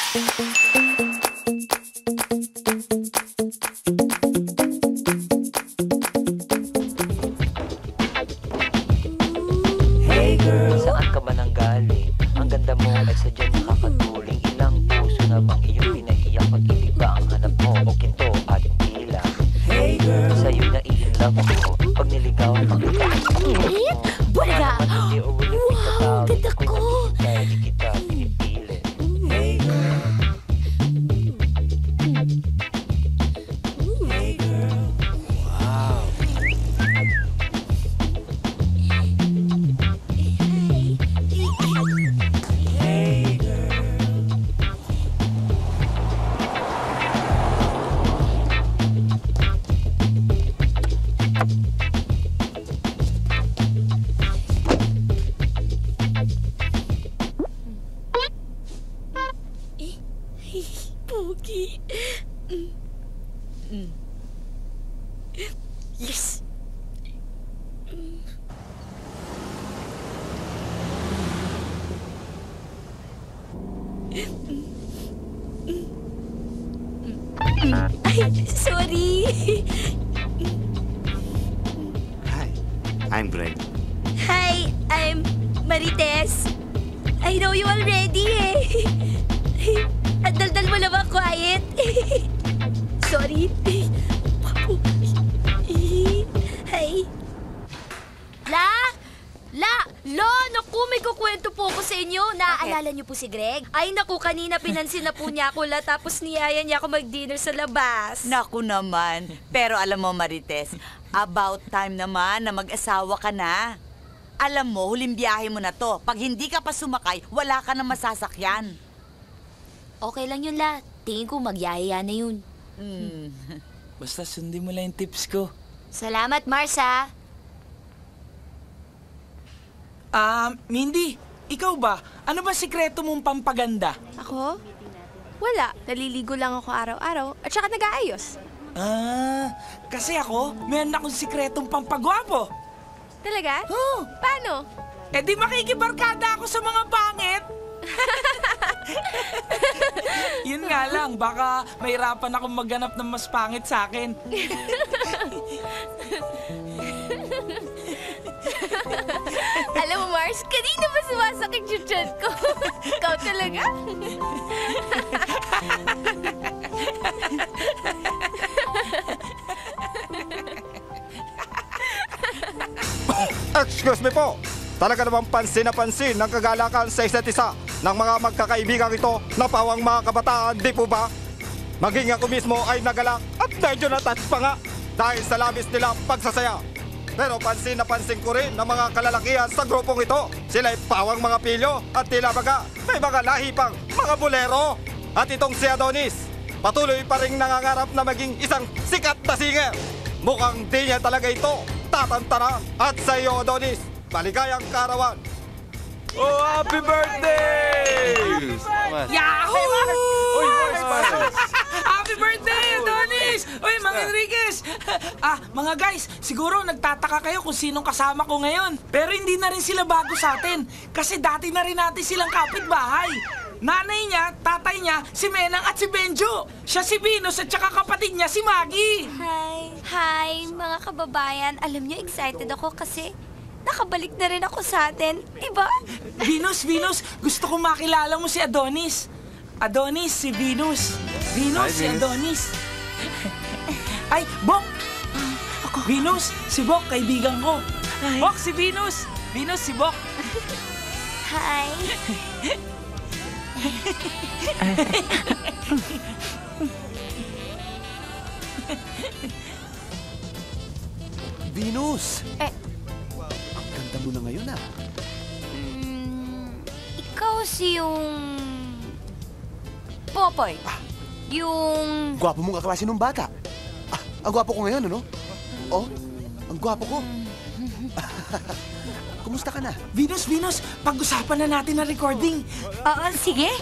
Hey girl, saan ka ba nanggaling? Ang ganda mo ay sadyang nakakatuling. Ilang puso na bang iyong pinaiyak? Pag-ibig ba ang hanap mo o ginto at tila? Hey girl, sa'yo na i-inlove ko. Pag niligawan mo kita, Bulaga! wow, ganda ko! Hindi kita pinipilit. Hey girl, hey girl, wow. Hey girl. Pogi. Yes! Ay, sorry. Hi, I'm Greg. Hi, I'm Marites. I know you already eh. At daldal mo naman quiet. Sorry. Hi. Lo, naku, may kukwento po ako sa inyo. Naaalala niyo po si Greg? Ay, naku, kanina pinansin na po niya ako tapos niyaya niya ako mag-dinner sa labas. Naku naman. Pero alam mo, Marites, about time naman na mag-asawa ka na. Alam mo, huling biyahe mo na to. Pag hindi ka pa sumakay, wala ka na masasakyan. Okay lang yun, La. Tingin ko magyayaya na yun. Basta sundin mo lang yung tips ko. Salamat, Marsa. Mindy, ikaw ba? Ano ba sikreto mong pampaganda? Ako? Wala. Naliligo lang ako araw-araw at saka nag-aayos. Kasi ako, meron akong sikretong pampagwapo. Talaga? Oh, Paano? eh di makikibarkada ako sa mga pangit. Yun nga lang, baka mahirapan akong maghanap ng mas pangit sa akin. Alam mo, Mars, kanina ba sumasakit yung tiyan ko? Ikaw talaga? Excuse me po! Talaga namang pansin na pansin ng kagalakan sa isa't isa ng mga magkakaibigan ito na pawang mga kabataan, di po ba? Maging ako mismo ay nagalak at medyo na-touch pa nga dahil sa labis nilang pagsasaya. Pero pansin na pansin ko rin ng mga kalalakihan sa grupong ito. Sila'y pawang mga pilyo at tila baga may mga lahi pang mga bolero. At itong si Adonis, patuloy pa rin nangangarap na maging isang sikat na singer. Mukhang di niya talaga ito tatantanan. At sa iyo, Adonis, maligayang karawan. Oh, happy birthday! Yahoo! Uy, Mars! Happy birthday, Adonis! Uy, Mang Enriquez! Mga guys, siguro nagtataka kayo kung sinong kasama ko ngayon. Pero hindi na rin sila bago sa atin. Kasi dati na rin natin silang kapitbahay. Nanay niya, tatay niya, si Menang at si Benjo. Siya si Venus at saka kapatid niya si Maggie. Hi, mga kababayan. Alam niyo, excited ako kasi nakabalik na rin ako sa atin. Diba? Venus, gusto kong makilala mo si Adonis. Adonis, si Venus. Venus, Hi, si Venus. Adonis. Ay, Bok! Venus, si Bok, kaibigan ko. Bok, si Venus. Venus, si Bok. Hi. Venus! Eh. Ang ganda mo na ngayon ah. Ikaw si yung... Popoy. Yung... Gwapo mong kaklase nung bata. Ang gwapo ko ngayon, ano? Oh, ang gwapo ko. Kumusta ka na? Venus, pag-usapan na natin ang recording. Oo, sige.